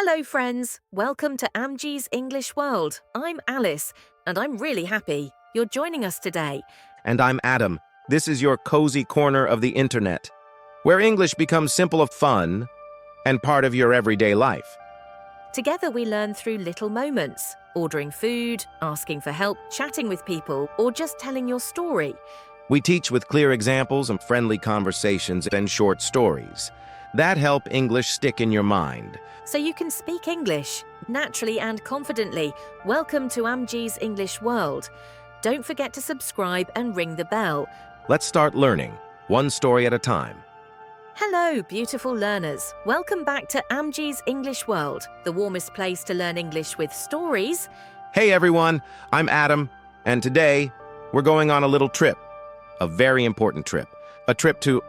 Hello friends, welcome to Amjee's English World. I'm Alice, and I'm really happy you're joining us today. And I'm Adam. This is your cozy corner of the internet, where English becomes simple of fun and part of your everyday life. Together we learn through little moments, ordering food, asking for help, chatting with people, or just telling your story. We teach with clear examples and friendly conversations and short stories that help English stick in your mind. So you can speak English naturally and confidently. Welcome to Amjee's English World. Don't forget to subscribe and ring the bell. Let's start learning, one story at a time. Hello, beautiful learners. Welcome back to Amjee's English World, the warmest place to learn English with stories. Hey everyone, I'm Adam, and today we're going on a little trip. A very important trip. A trip to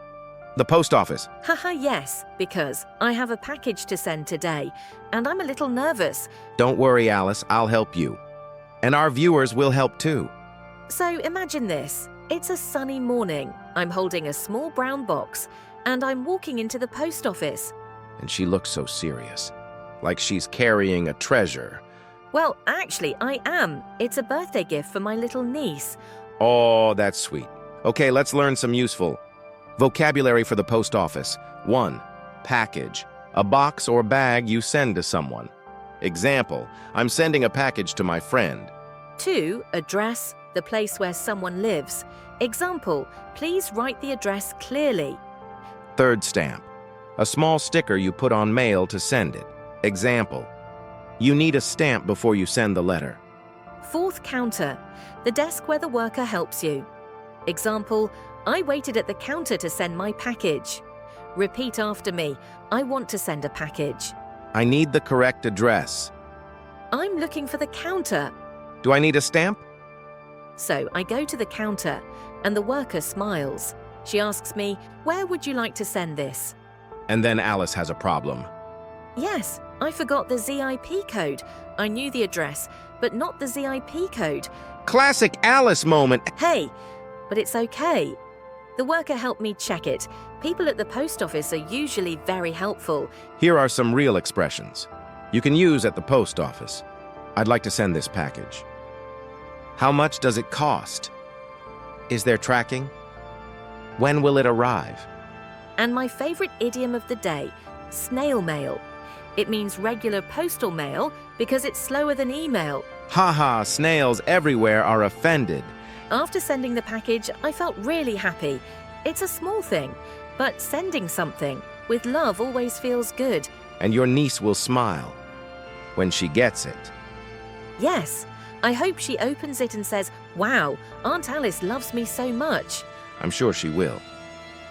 the post office. Haha, yes, because I have a package to send today, and I'm a little nervous. Don't worry, Alice, I'll help you. And our viewers will help too. So imagine this. It's a sunny morning. I'm holding a small brown box, and I'm walking into the post office. And she looks so serious, like she's carrying a treasure. Well, actually, I am. It's a birthday gift for my little niece. Oh, that's sweet. Okay, let's learn some useful vocabulary for the post office. 1. Package. A box or bag you send to someone. Example, I'm sending a package to my friend. 2. Address. The place where someone lives. Example, please write the address clearly. 3. Stamp. A small sticker you put on mail to send it. Example, you need a stamp before you send the letter. 4. Counter. The desk where the worker helps you. Example, I waited at the counter to send my package. Repeat after me. I want to send a package. I need the correct address. I'm looking for the counter. Do I need a stamp? So I go to the counter, and the worker smiles. She asks me, where would you like to send this? And then Alice has a problem. Yes, I forgot the ZIP code. I knew the address, but not the ZIP code. Classic Alice moment. Hey, but it's okay. The worker helped me check it. People at the post office are usually very helpful. Here are some real expressions you can use at the post office. I'd like to send this package. How much does it cost? Is there tracking? When will it arrive? And my favorite idiom of the day, snail mail. It means regular postal mail because it's slower than email. Haha, snails everywhere are offended. After sending the package, I felt really happy. It's a small thing, but sending something with love always feels good. And your niece will smile when she gets it. Yes, I hope she opens it and says, wow, Aunt Alice loves me so much. I'm sure she will.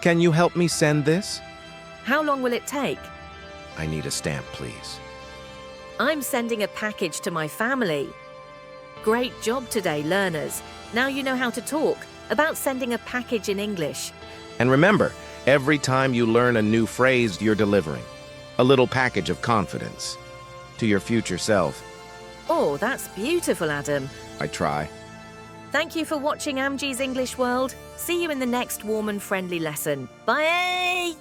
Can you help me send this? How long will it take? I need a stamp, please. I'm sending a package to my family. Great job today, learners. Now you know how to talk about sending a package in English. And remember, every time you learn a new phrase, you're delivering a little package of confidence to your future self. Oh, that's beautiful, Adam. I try. Thank you for watching Amjee's English World. See you in the next warm and friendly lesson. Bye!